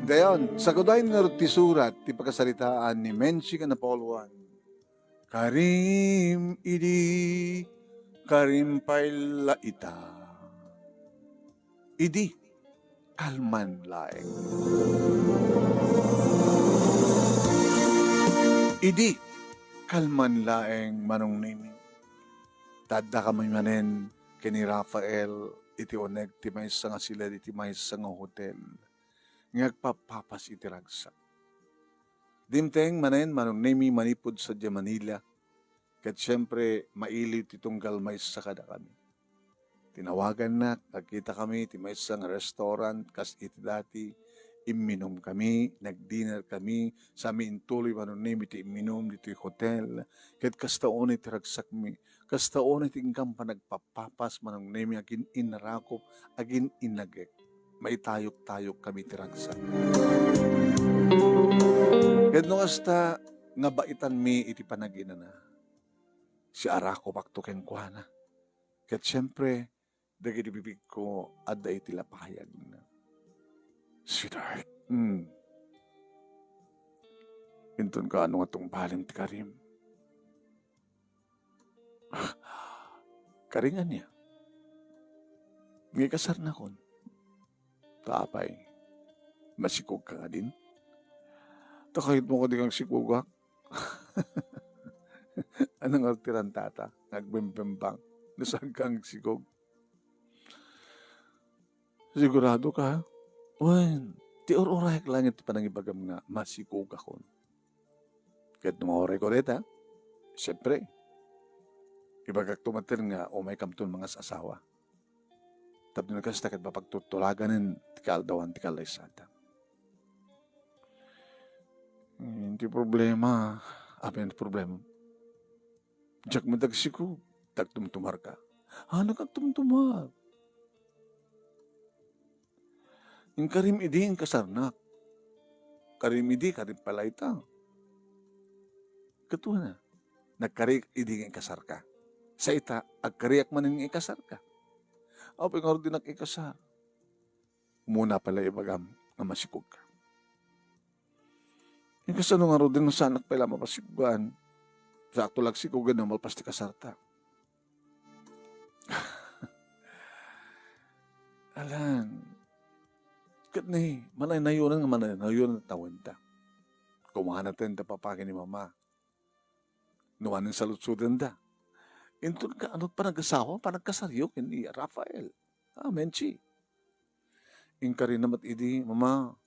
Dayon, sa kudayin nga ti surat, ti pagkasalitaan ni Menchi ka na Pauluan. Karim idi, karim paila ita. Idi, kalman laeng. Idi, kalman laeng manong nimi. Tadda ka manen kini Rafael, iti oneg, ti may nga sila, iti may nga hotel. Ngagpapapas iti ragsak. Dimteng manen manong nemi manipod sa Manila. Kat siyempre, mailiw ti tunggal may sa kada kami. Tinawagan na, nagkita kami, ti may isang restaurant, kas iti dati, iminom kami, nag-dinner kami, sa amin tuloy manong nemi ti iminom, dito hotel. Kat kastaon iti ragsak mi, kastaon iti ingkam pa nagpapapas manong nemi, agin inarakop, agin inagek. May tayok-tayok kami ti ragsak. Kat nung hasta, nga baitan mi iti panagina na. Si Arako paktuken kwa na. Kat siyempre, dagiti bibig ko, adda iti lapayag na. Sweetheart, Inton ka ano nga tong baling ti Karim. Karingan niya. Ngay kasar na kon. Kaapay, masikog ka nga din. Takahit mo ko di kang sikugak. Anong altiran tata? Nagbembembang. Nasaan kang sigog? Sigurado ka? Wen, ti or-orahik lang iti panangibagam nga masikog ako. Kahit nung oray ko reta, siyempre, ibagak tumatir nga o may kamtun mga sasawa. Tapos nagkasta kat mapagtutulaganin tikal dawan tikal laysata. Hindi problema. Apa yung problema? Diyak madagsiku, tagtumtumar ka. Nagagtumtumar. Yung karim idi yung kasarnak. Karim idi, karim palayta. Katuwa na. Nagkarik idi yung kasar ka. Sa ita, agkariak man yung ikasar ka. Apa yung din ikasar? Muna pala ibagam na masikog ka. Yung kasano nga din sa anak pala mapasikugan. Sakto lang sikugan na malpas ti kasarta. Alan, kat ni, manay nayunan nga manay nayunan tawin ta. Kumahan natin ta papakin ni mama. Nuwanin sa lutsudan da. Intun ka, ano pa nag-asawa, pa nagkasaryo, ni Rafael. Menchi. Ingka rin namat idi, mama,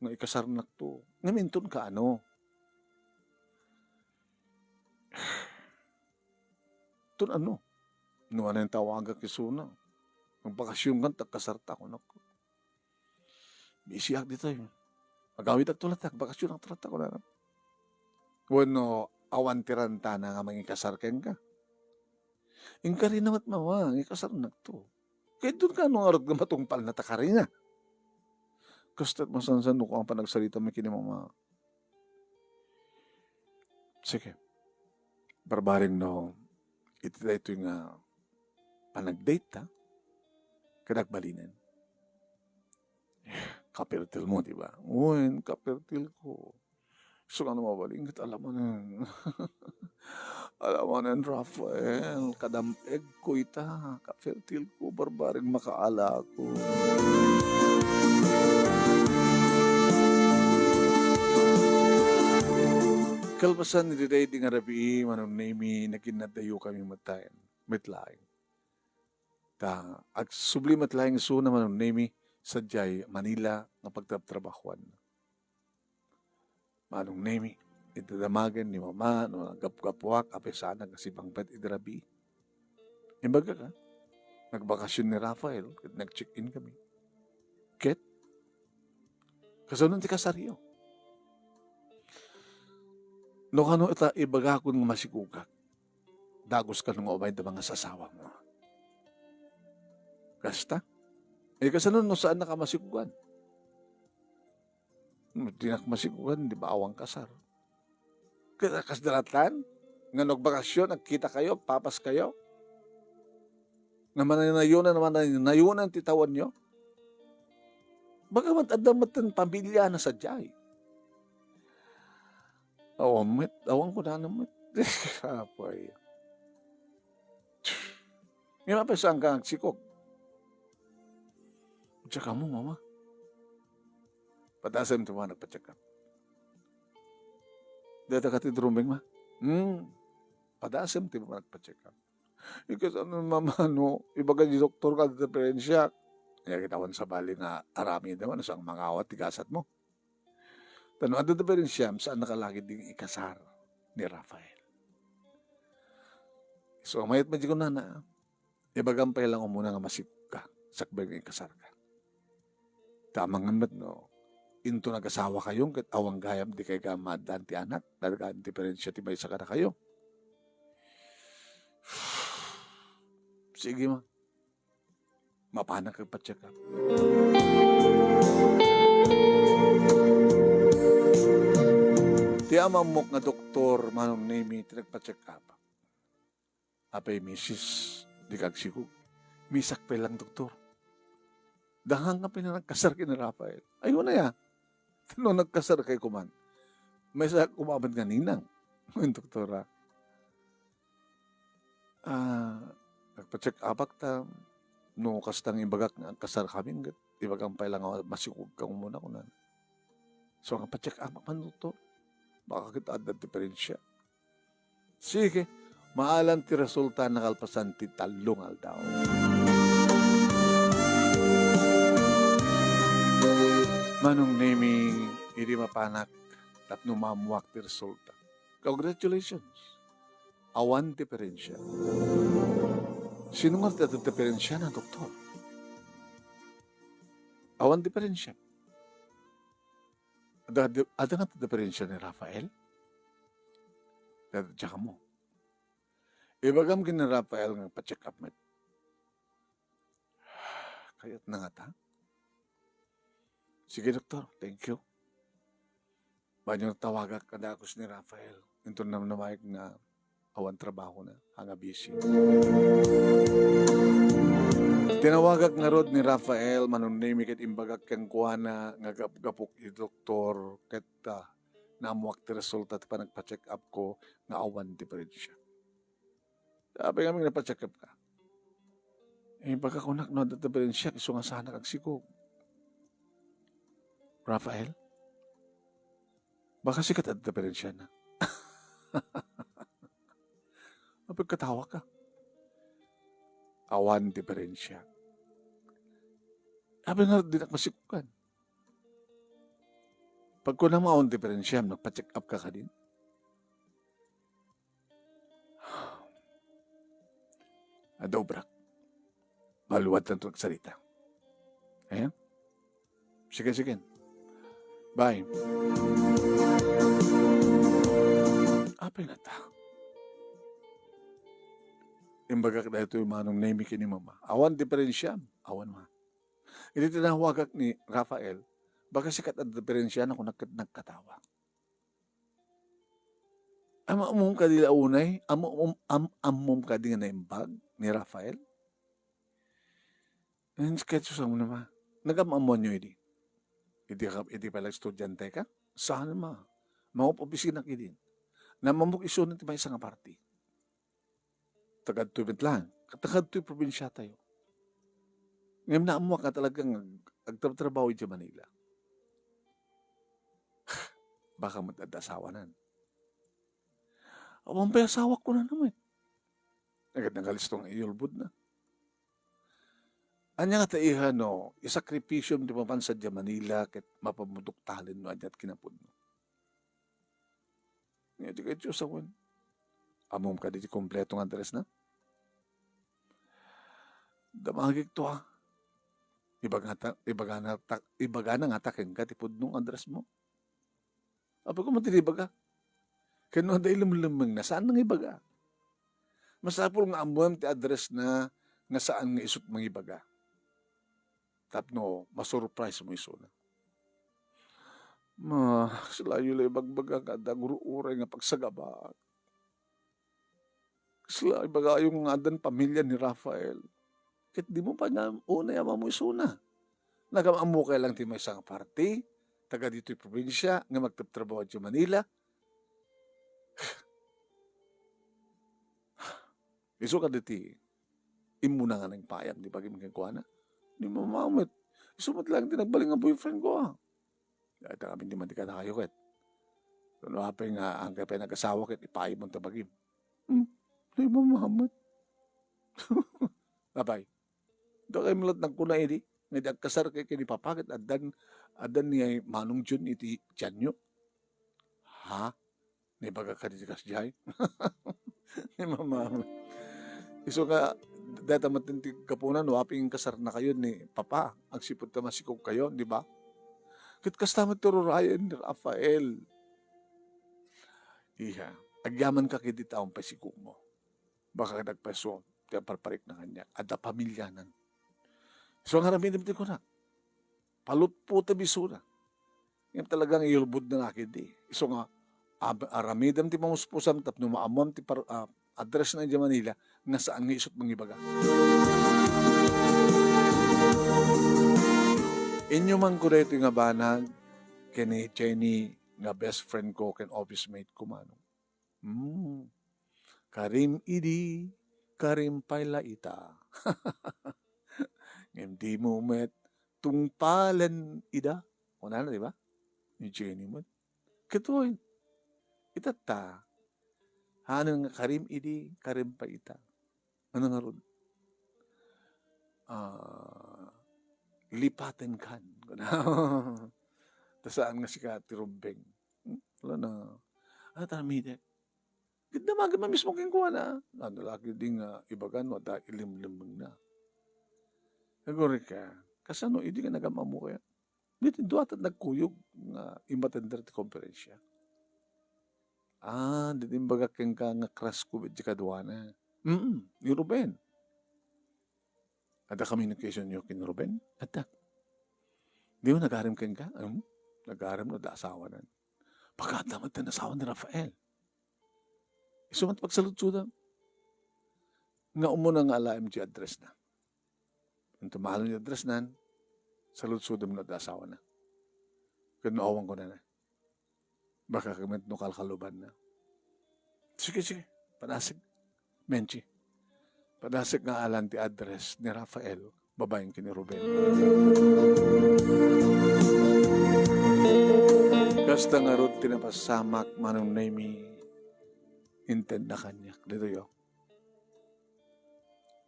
nga ikasarnak to. Ngamintun ka, ano? Tun ano? Nuwanin tawaga kisuna. Ang bakasyon kan, tagkasarta ko na ko. Bisiyak dito yun. Magawid at tulatak, bakasyon ang tulata ko na. Bueno, awan tiranta na nga mangikasarken ka. Ingka rin namat mama, ikasarnak to. Kaya doon ka anong arot nga matungpal na takari na. Kastat masansan ko ang panagsalita may kinimama. Sige. Barbaring no, ito yung panag-date ha. Kadagbalinan. Kapirtil mo, di ba? Uy, kapirtil ko. So, ano mabaling? Alam mo na. Alam mo na, Rafael. Kadameg ko ita. Kapirtil ko. Barbaring makaala ko. Kalpasan ni Ray di nga rabi, manong name nakinadayo kami matayan. Metlaing. Ag subli matlaing suna manong name sadyay Manila nga pagtrabahuan. Manong name, itadamagan ni mama, no, gap-gapwak, apesana kasi pangpet idrabi. Imbaga ka, nagbakasyon ni Rafael, nag-check-in kami. Ket, kasunod ti kasaryo. No kano ita ibaga ko ng masikugak, dagos ka nung umay da mga sasawa mo. Kasta? Kasunod no saan nakamasikugan? Di nakamasikugan, di ba awang kasar? Kasdaratan? Nga nagbakasyon, nagkita kayo, papas kayo? Nga mananayunan naman, nayunan titawan nyo? Bagamat adamat ang pamilya na sa jay. Awamit, awang ko na naman. Kapoy. Nga pa saan ka nagsikog? Tsaka mo, mama. Patasam ito mga nagpatsaka. Dito ka tidrumbing ma. Padasem ito mga nagpatsaka. Ikas ano mama no, iba ka di doktor ka diferensya. Kaya kitawan sa bali nga arami naman sa mga awat tigasat mo. Tanong ano diferensya saan nakalagi ding ikasar ni Rafael. So mayat medyo ko na ibagampay lang muna nga masip ka sakbay nga ikasar ka. Tamang ngamat no. Into nag-asawa kayong kat awang gayam di kay gamadan ti anak. Dalagaan diferensya ti may sa kana kayo. Sige ma. Mapanak ka pa-check up. Ti amamok nga doktor manong name ti nagpa-check up. Apay misis di kagsigo. Misak pa lang doktor. Dahang nga pinanagkasar kina Rafael. Ayun na ya. No nagkasar kay kuman. May sa kumabad nga ninang. Yung doktora. Nagpa-check up ta. No kastang ibagak nga kasar kami. Ibagang pa lang masikog kang muna kunan. So nga pa-check up man doktor. Baka kita ada diferensya. Sige. Maalam ti resulta nakalpasan ti talong aldaw. Manong name hindi mapanak tapno mamuak ti resulta. Congratulations. Awan diferensya. Sino nga ti diferensya na doktor? Awan diferensya. Ada nga ti diferensya ni Rafael? Tsaka mo. Ibagam kin ni Rafael nga pa-check up met. Kayat na nga ta. Sige, doktor. Thank you. Banyo tawagak kada ako ni Rafael. Ito na namayag nga awan trabaho na. Hanga busy. Tinawagak nga rod ni Rafael manunimi ket imbagak kang kuana nga gapok ni doktor ket namuak ti resulta ti panagpa-check up ko nga awan diferensya. Sabi kami napa-check up ka. Baka kunak no diferensya iso nga sana kag sikog. Rafael? Baka sikat at diferensya na. Mapagkatawa ka. Awan diferensya. Sabi nga di nakmasikukan. Pag ko na maon diferensya, nagpa-check up ka ka din. Adobrak. Maluwad na ito salita. Ayan? Sige. Bye. Apay na ta. Imbaga ka dahito yung manong name ni mama. Awan diferensya. Awan ma. Hindi tinawagak ni Rafael. Baka sikat at diferensya na kung nagkatawa. Amom ka dila unay. Amom ka di nga naimbag ni Rafael. Ang sketch sa mo naman. Nagamamon nyo hindi. Hindi pala estudyante ka? Saan ma? Mga opisina ka din. Namamuk iso na may isang party. Tagad-tubit lang. Tagad-tubit probinsya tayo. Ngayon na mo ka talagang agtrabaho sa Manila. Baka matadasawa na. Awang pa asawa ko na naman. Agad nagalistong iyulbud na. Anya nga taiha no, isakripisyo di mapansad sa Manila ket mapamuduktalin no anyat kinapod no. Ngayon di kayo sa wan. Amom ka di kompletong address na. Damagig to ha. Ibaga na nga takin ka tipod nung address mo. Apa ko matinibaga? Kano dahil lumulumang na saan nang ibaga? Masapol nga amuam ti address na nga saan nga isut mang ibaga. Tapno, masurprise mo iso na. Sila yung ibagbaga kada guru-uray nga pagsagabak. Sila ibaga yung adan pamilya ni Rafael. Ket di mo pa na una yama mo iso na. Nagamamu kay lang ti may isang party, taga dito'y probinsya, nga magtatrabaho sa Manila. Iso ka diti, imuna nga ng payam, di ba, gimking ko na? Di mamamit. Isumot lang din nagbaling ang boyfriend ko, ah. Dahil kami di man di ka na kayo, ket. Kung apa nga, ang kapay nag-asawa, ket, ipayam mong tabagim. Di mamamit. Abay. Do kayo mulat ng kuna, edi. Nga agkasar kay kini papakit, adan niya manong Jun iti tiyan nyo. Ha? May baga ka di kas jay? Di mamamit. Iso ka, data matintig kapunan, waping kasar na kayo ni Papa. Ang sipot ka masikog kayo, di ba? Kit kasama tiro Ryan, Rafael. Iha, agyaman ka kiti taong pasikog mo. Baka nagpaso, tiyan parparik na kanya. Ada pamilya nan. So ang haramin naman ko na. Palut po tabiso na. Yung talagang ilubod na nga kiti. So nga, aramidam ti mamuspusam tap numaamam ti address na di Manila nga saan nga isot mga ibaga. Inyo man ko dito nga banag kini Jenny nga best friend ko ken office mate ko mano. Karim idi, karim payla ita. Hindi mo met tungpalan ida. O na, di ba? Ni Jenny mo. Katoy, itata. Hanang karim idi, karim pa ita. Ano nga ron? Lipaten kan. Tasaan nga si Kati Rumbeng. Wala na. Ano taramide? Ganda magama mismo keng kuha na. Ano lagi ding ibagan mo dahil ilim-limang na. Nagore ka. Kasano, hindi ka nagamamu kaya. Dito, duwat at nagkuyog nga imatender ti konferensya. Dito yung baga keng ka nga crush ko di kadwa na. Ni Ruben. Ada communication niyo kin Ruben? Ada. Di mo nag-aram keng ka? Nag-aram na da asawa na. Pagkatamat na asawa ni Rafael. Isumat pagsalutsudan. Nga umuna nga ala MG address na. Ang tumahal niya address na, salutsudan na da asawa na. Kanuawang ko na. Baka kamit no kalkaluban na. Sige. Panasig. Menchi. Panasig nga alang ti address ni Rafael, babaeng kini Ruben. Kasta nga ron tinapasamak manong naimi intend na kanyak. Dito yo.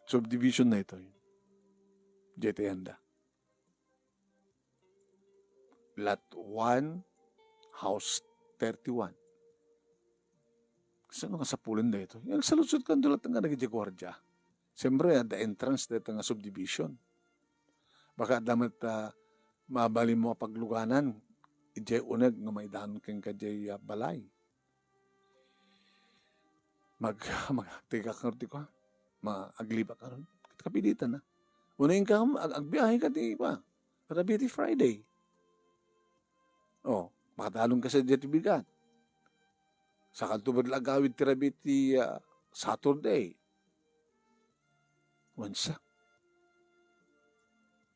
Subdivision na ito. Jete handa. Lot 1, House 31. Saan nga sa pulan na ito? Yung salusod ka doon lang nga nagigigwardya. Siyempre, at the entrance dito nga subdivision. Baka damat mabali mo pagluganan. Ijay unag nga may dahon kang kajay balay. Magtiga ka rin ko. Maagliba ka rin. Kapilitan na. Unayin ka, agbiyahe ka di ba? Karabiti Friday. Makatalong ka sa Jetibigan. Sa kantubad lagawid tirabiti Saturday. Wansa.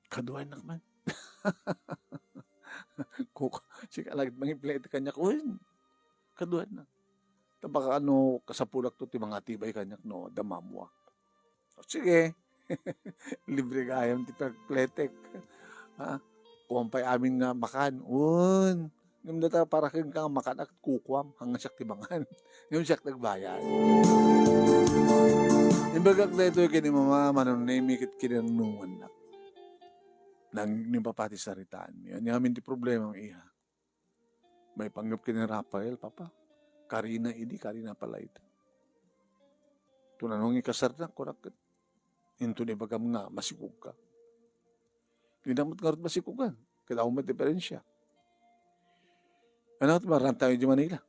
Kaduan na man. Sika lagit mga plate kanya ko. Kaduan na. Baka kasapulak to ti mga tibay kanyak no, damamwa. Sige. Libre gayam ti pagpletek. Kuwampay amin nga makan. Ngayon data para kang makan at kukwam hanggang siyak tibangan. Ngayon siyak nagbayad. Imbagak na ito kini mama manunimikit kinanungan na. Nang nipapati saritaan. Yan yamin ti problema ang iha. May panggap kini Rafael, Papa. Karina pala ito. Tunanong ikasar na, kurakit. Into ni bagam nga, masikog ka. Dinamot nga rin masikugan. Kaya ako may diferensya. Ano ito, maran tayo di Manila.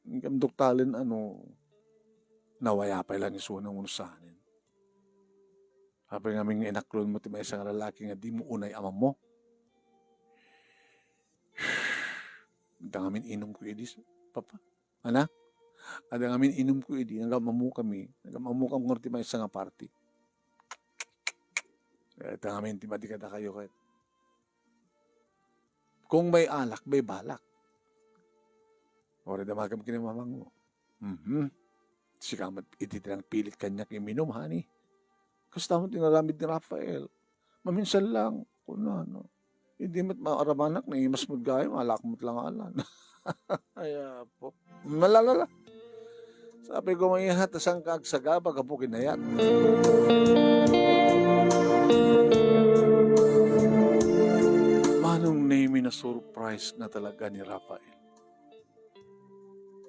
Ang doktalin, nawaya pa lang isunang unusahanin. Habang aming inaklon mo, ti may isang lalaki nga di mo unay amam mo. Dang amin inom ko edis, Papa. Anak? Adang amin inom ko edi, nagamamu kami. Nagamamu kami ng may isang party. Dang amin, timati ka na kayo kahit. Kung may alak, may balak. Ora damagam kinamamang mo. Sikamat ititirang pilit kanya iminom, honey. Kasi tamo tinaramid ni Rafael. Maminsan lang, kung ano. Hindi mo't maaramanak, naimas mo't gaya, malakmot lang alan. Kaya po. Malalala. Sabi ko may hatasang kaagsaga, baga po kinayat. Manong name na surprise na talaga ni Rafael.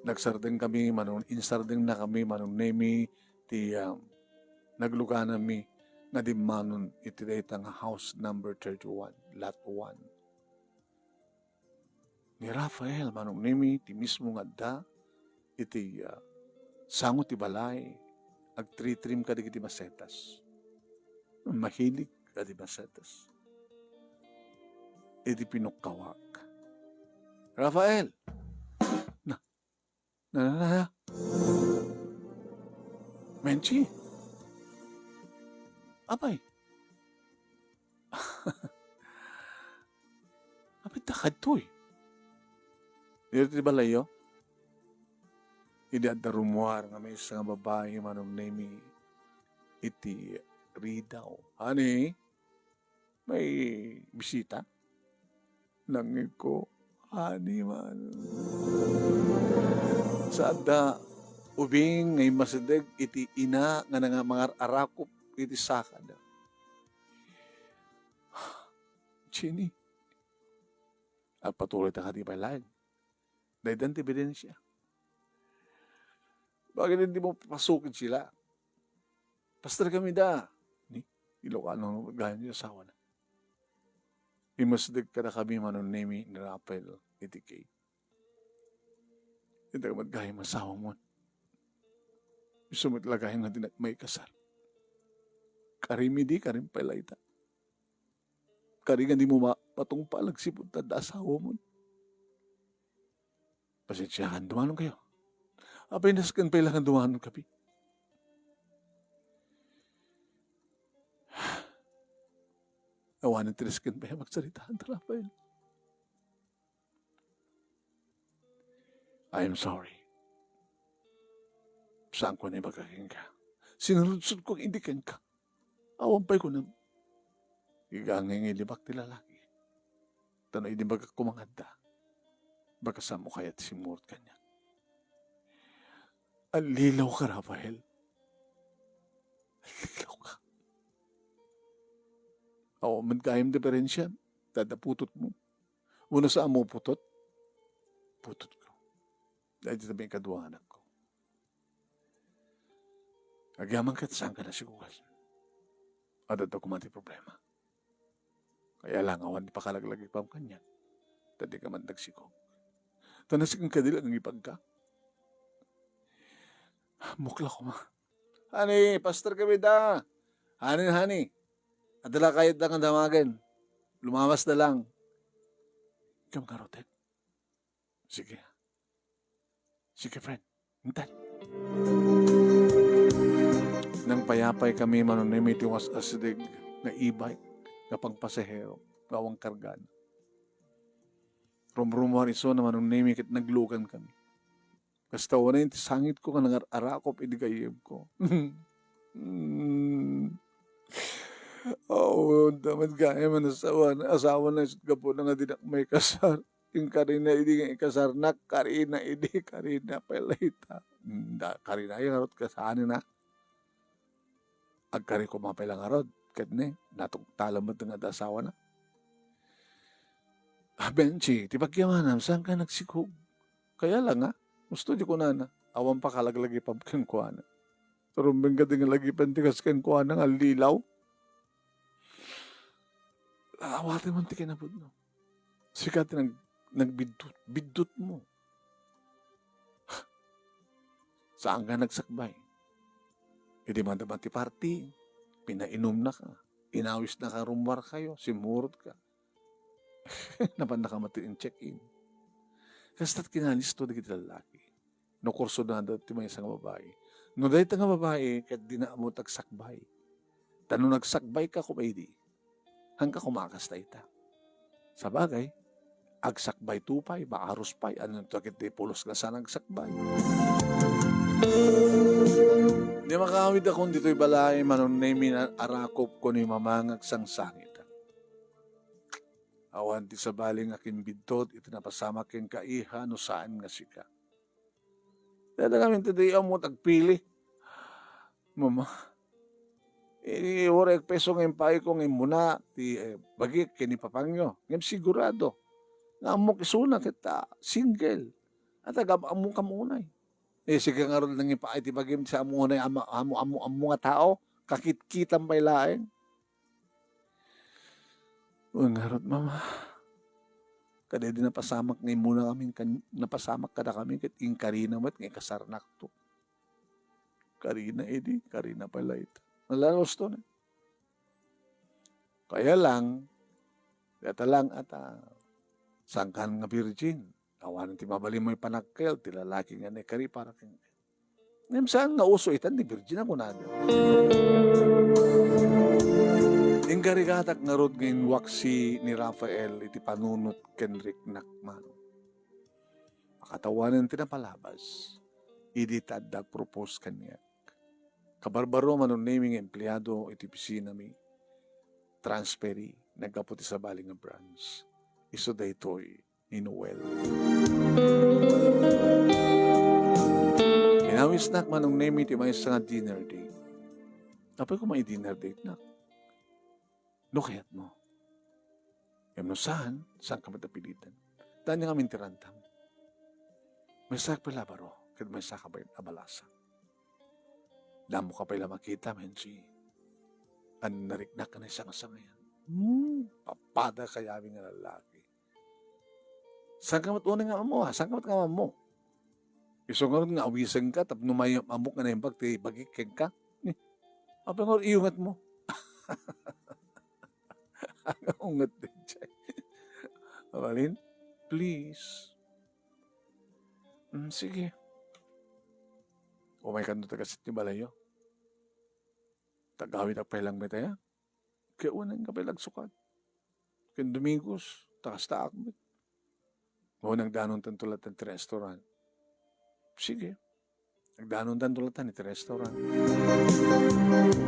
Nagsardeng kami, manong insardeng na kami, manong name ti nagluga nami nga di manon iti daytang house number 31, lot 1. Ni Rafael, manong name ti mismo nga da, iti sangot ti balay, ag-trim ka di masetas. Mahilig ka di masetas. Iti pinukawak. Rafael! Na. Menchi. Apay. Apay takad to eh. Dito ba layo? Hindi at darumuar nga may isang babae manong name iti Ridaw. Honey, may bisita? Nangin ko, honey man. Saan da ubing ngay masideg iti ina nga nga mga arakop iti sakada. Chini. At patuloy ta kati palayan. Dahil ti ebidensya. Bakit hindi mo pasukin sila? Pastor kami da. Ni, Ilocano gaya niya asawa na. Imasdig ka na kami manon name ni Rafael iti kay. Hindi ka magkaya masawa mo. Gusto mo talagahin natin at may kasal. Karimidi, karim palayta. Karingan di mo patong palagsipot at asawa mo. Pasensyahan, dumanon kayo. Apay naskan pailangan dumanon kapi. Awanan tiriskan pa magsaritahan ta, Rafael. I am sorry. Saan ko na ibagaking ka? Sinurudsod ko indikan ka. Awampay ko na. Igangay ilibak ti lalaki. Tano idibag kumanganda. Baka sa mo kaya't simurt ka niya. Alilaw ka, Rafael. Alilaw ka. Man kayang diferensya. Tadaputot mo. Una sa amo putot. Putot ko. Dahil dito may kaduangan ko. Agyaman ka, saan ka na siguro? At ito kumati problema. Kaya lang, awan di pakalaglag ipam kanya. Tadi ka man nagsikog. Tanasik ang kadila ng ipagka. Mukla ko ma. Honey, pastor kami da. Honey. Adala kayat lang ang damagan. Lumawas na lang. Ikaw karotet. Sige. Sige, friend. Hintan. Nang payapay kami manunimiti was asidig na e-bike na pangpasahero, gawang kargan. Rumrumar iso na manunimik at naglugan kami. Basta wala yung sangit ko ka nangarakop idigayib ko. Damad gaya man asawa na isot ka po na nga dinak may kasar. Yung karina idi nga ikasarnak, karina pelayta. Karina yung harot kasaan na. Agkari ko mapailang harot. Katne, natong talamat nga asawa na. Benchi, tipagyamanam, saan ka nagsikog? Kaya lang gusto di ko na. Awan pa kalaglagi pa kang kuha na. Turumbing ka din lagi pantikas kang kuha na nga lilaw. Awatin mo tikin na po. No? Sikat nagbidot mo. Saan ka nagsakbay? Hindi man naman ti party. Pinainom na ka. Inawis na ka, rumbar kayo. Simurot ka. Napan na ka matiin check-in. Kasta't kinalis to na kita lalaki. No kurso na dati may isang babae. No dahil nga babae, kat di na mo tagsakbay. Tano nagsakbay ka kumaydi. Hangga kumakas na ita. Sa bagay, agsakbay tupay, maaros pay, ano ito akit di pulos nga sa nagsakbay. Di makawid akong dito'y balay, manunay arakop ko ni mamangag sang sangit. Awan ti sa baling akin bidtot, iti napasama ken kaiha, no saan nga sika. Dada kami tadi mo tagpili. Mama, orek peso ng pay ko ng muna, ti bagik kini papangyo. Ngem sigurado, nga amok isuna kita, single. At agam amo ka munay. Sige nga ron nang ipaay ti bagim sa amunay, amo nga tao, kakit-kitan pa'y laeng. Nga ron, mama. Kada di napasamak ngayon muna kami, napasamak kada kami, kat ing Karina mat, ngay kasarnak to. Karina edi, Karina pala ito. Nalaros to na. Kaya lang, data lang at sangkan nga virgin. Awan ti mabali mo'y panakkel, ti lalaki nga ni Kari para kang. Ngayon saan nga uso itan, di virgin ako na. Ingarigatak nga rod ngayon waksi ni Rafael iti panunot kenrik nakman. Makatawanan tinapalabas, idi taddag propose kanya. Kabarbaro manon naming empleyado iti pisina mi, transferi, nagkaputi sa baling nga branch. Iso da ito'y ni Noel. Inawis nak manong naming iti may sa dinner date. Tapos ko may dinner date nak. No kayat mo. Em no saan ka matapilitan. Daan nga aming tirantam. May sak pala baro, kad may sak ka ba abalasa. Damo ka pala makita, mensi. An nariknak ka na isang ngayon. Papada kaya aming lalaki. Saan ka matunay nga mo, ha? Saan ka nga mo? Iso nga rin nga awisan ka, tap numayang amok nga na yung bagikeng ka. Apa nga iyungat mo? Ang ungat din siya. Amalin, please. Sige. O may kanto tagasit ni Balayo. Tagawid ang pailang metaya. Kaya unang kapilag sukat. Kaya Domingos, takas ta akmet. O nagdanon tantulatan ti restaurant. Sige. Nagdanon tantulatan iti restaurant.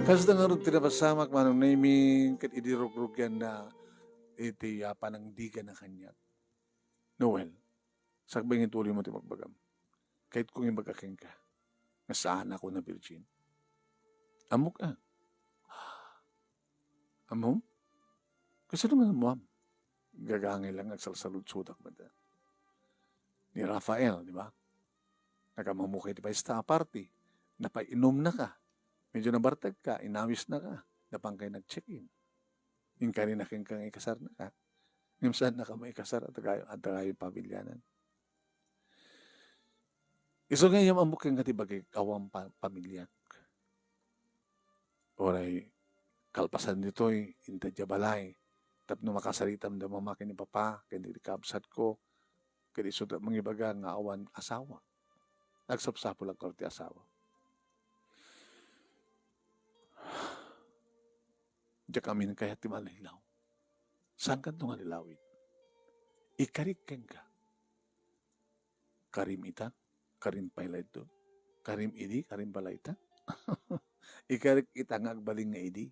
Kasi na nga rin tinapasamak manong naming kat idirog-rugyan na iti panangdigan na kanya. Noel, sakbay ng tuloy mo iti magbagam. Kahit kung yung magkaking ka, nasaan ako na virgin. Amok ka. Amom? Kasi naman mo, gagangay lang agsalsalud-sudak ba da? Ni Rafael, di ba? Nakamamukay di ba sa party? Napainom na ka. Medyo nabartag ka, inawis na ka, napang kayo nag-check-in. Yung kanina kang ikasar na ka. Yung saan na ka may ikasar at tagayo pamilyanan. Iso nga yung amok yung katibagay awang pamilya. Oray, kalpasan dito'y intadya balay. Tapno makasaritam da mamakin ni papa, kaya kabsat ko, kaya isudat mga ibaga nga awan asawa. Nagsapsapo lang korte asawa. Diya kami ng kaya timalilaw. Saan ka ito nga nilawin? Ikarik keng ka. Karim ita, karim paila ito. Karim idi, karim pala ita. Ikarik ita nga agbaling nga idi.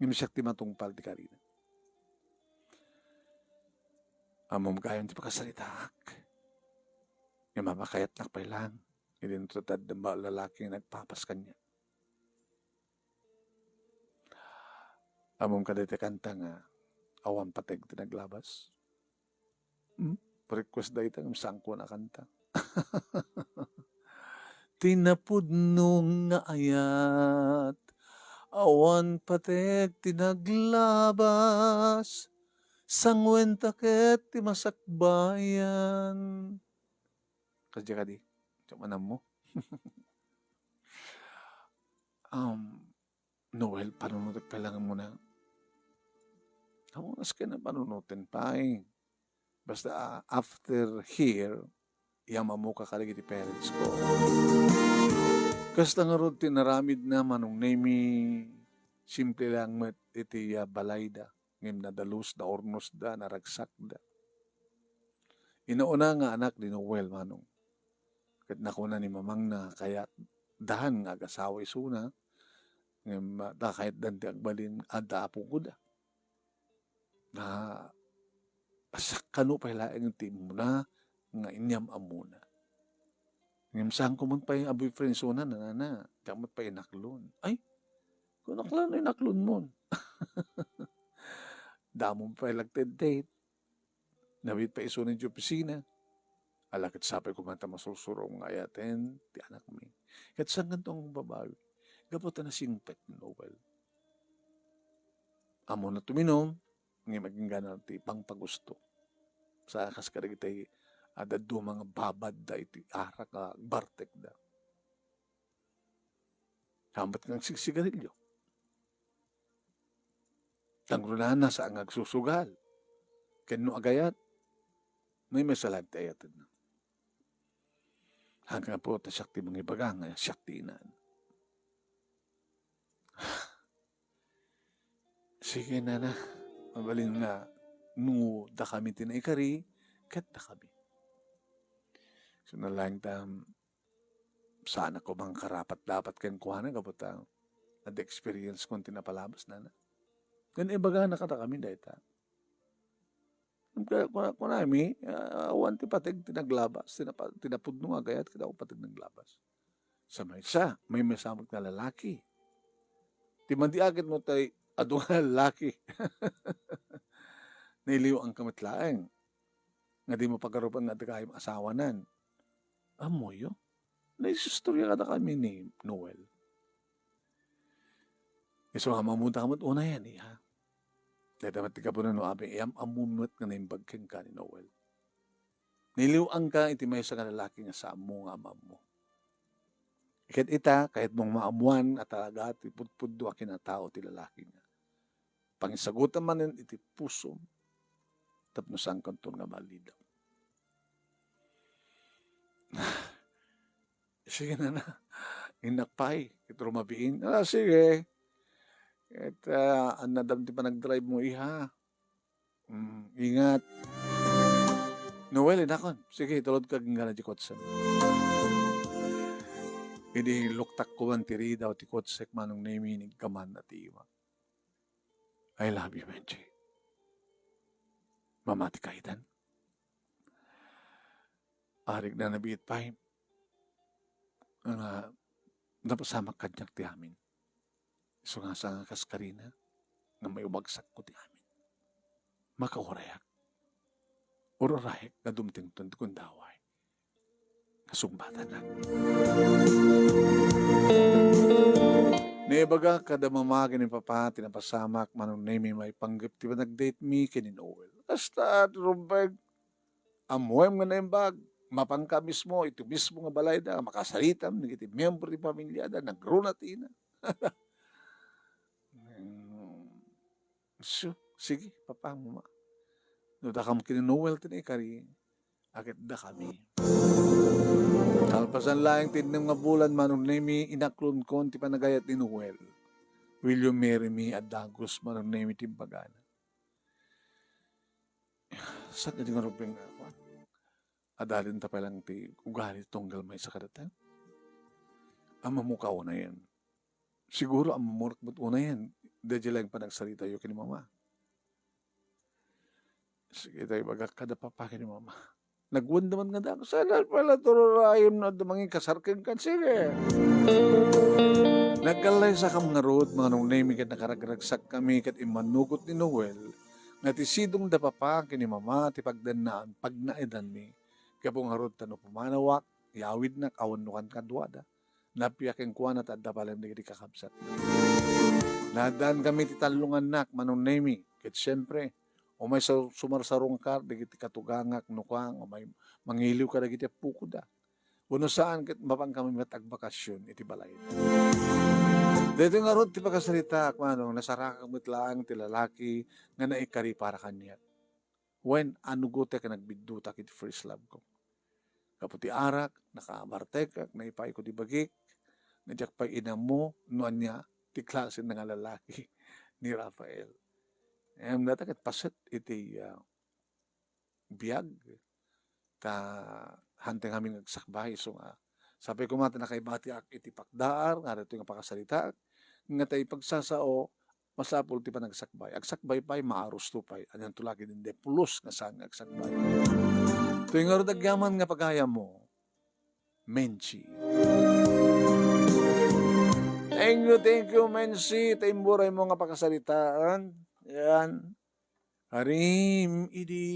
Ngimisak ti matungpal ti karina. Amom kayon ti pakasalitak. Nga mamakayat nak pailang. Hindi natutad ng lalaki nga nagpapas kanya. Amom kadete kanta nga awan pateg ti naglabas. Request da itang sangko na kanta. Tinapudno nga ayat awan pateg ti naglabas sangwen taket ti masakbayan. Kadya ka di. Tiyamanam mo. Noel, panunutin pa lang muna. Kamunas ka na panunutin pa eh. Basta after here, iyamamu ka kalagi ti parents ko. Kasta nga ron tinaramid na manong nami simple lang met iti balayda. Ngim na dalus, na ornos da, naragsak da. Inauna nga anak ni Noel manong. Kat nakuna ni mamang na kaya dahan nga agasawa isuna. Ngem da kahit danti agbalin adda apo ko da. Na asak kano pa hilaeng ti muna nga inyam amuna. Ngem saan ko man pa yung boyfriend suna na damot pa inaklon. Ay, kung naklon na inaklon mo. Damon pa ilagted date. Nabit pa iso ng opisina. Alakit sapay ko man ta masusurong nga ayaten, ti anak mi. Kat saan gantong babawi? Gapot na singpet ni Noel. Amo na tuminom, nga maging gana ti pangpagusto. Sa akas ka itay adado mga babad da iti arak ka bartek da. Hambat kang sigsigarilyo. Tangrunahan na sa ang agsusugal. Kano agayat, may masalag tayo na. Hanggang po ta syakti mga ibagang, syakti na. Sige na, mabalin nga, no da kami tinaikari, kat da kami. So nalang tam, sana ko bang karapat dapat kan kuha na kapot ang ad-experience kong tinapalabas na. Kan ibaga na kata kami dahil ta. Kunami, awan ti patig tinaglabas, tinapud nung agayat, kita ko patig naglabas. Sa may isa, may masamot na lalaki. Ti mandi agad mo tayo, adong lalaki. Nailiw ang kamatlaeng. Nga di mo pagkarupan nga kayong asawanan. Amoyo. Naisistorya kada kami ni Noel. Iso nga mamunta ka una yan ha. Dahil dapat ka po na no, abe, amumot nga na yung bagking ka ni Noel. Niliw ang ka, iti may sa lalaki nga sa amo nga amam mo. Ikat ita, kahit mong maamuan at talaga, iti pudpuddo akin na tao ti lalaki nga. Pangisagutan man yun, iti puso, tapno sang kanton nga malidaw. Sige na. Inakpay, ito rumabiin. Sige. At anadam ti pa nag-drive mo, iha. Ingat. Noel, inakon. Sige, tulad ka nga na di kotsen. Hindi luktak ko man tiri daw ti kotsek manong naminig kaman na tiwa. I love you, Benji. Mamati kaitan. Arig na nabiit pa him. Napasamak kanyak ti amin. So nga sa kaskarina, na may umagsak ko ti amin. Makaurayak. Ururayak na dumting kundaway. Kasumbatan na. Naibaga kada mamagin ni papa, tinapasamak, manong name may panggap, ti ba nag-date me, kini Noel. Basta, rumbag, amuem nga na yung bag. Mapangka mismo, ito mismo nga balay da, makasalitam, nagiti miyembro di pamilya da, nagrunat ina. So, sige, papa mo ma. No, da kam kini Noel tinikari, akit da kami. Kalpasan lang tinang nga bulan manong nemi inaklon kon ti panagayat ni Noel. Will you marry me at dagos manong nemi timbagana. Saan ka di nga ruping ako? Adalin ta palang ti ugali tonggal may sa kadata. Ang mamukaw na yan. Siguro ang mamurkbot una yan. Dadya lang pa nagsalita yung kini mama. Sige tayo baga kada papaki ni mama. Nagwan naman nga dako. Sana pala tururayom na dumangin kasarkin kan. Sige. Nagkalay sa kam nga road, mga nung name kat nakaragragsak kami kat imanugot ni Noel. Nga ti sidong da papaki ni mama ti pagdanaan, pagnaidan mi. Kapong harod tano pumanawak, yawid na kawanukan kadwada. Napiyak yung kuwan at adda palang di kakabsat. Nadaan kami ti talungan nak, manong nemi. Kat siyempre, o may sumarsarong ka, di kiti katugangak, nukwang, o may mangiliw ka, di kiti puko da. Uno saan, kat mapang kami matagbakasyon, iti balay. Dito nga ron, ti pagkasalita, manong, nasarakang mitlaang ti lalaki, nga naikari para kanya. When, anugote ka nagbidduta kiti first love ko. Kaputi arak, nakaamartek, naipay ko di bagik, nadyak pa ina mo, nuan niya, ti klase ng lalaki ni Rafael. Natakat paset iti biyag. ta hanteng kami nagsakbay. So sabi ko mata nakaibati ak iti pakdaar nga dito nga pakasalita nga tay pagsasao masapul ti panagsakbay. Agsakbay pay maaros to pay. Anyan tulagi din de pulos nga saan nga agsakbay. Tuwing nga agyaman nga pagaya mo, Menchi. Thank you, Menchi. Taimburay mo nga pakasalitaan. Yan. Karim idi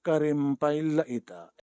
karimpay laita.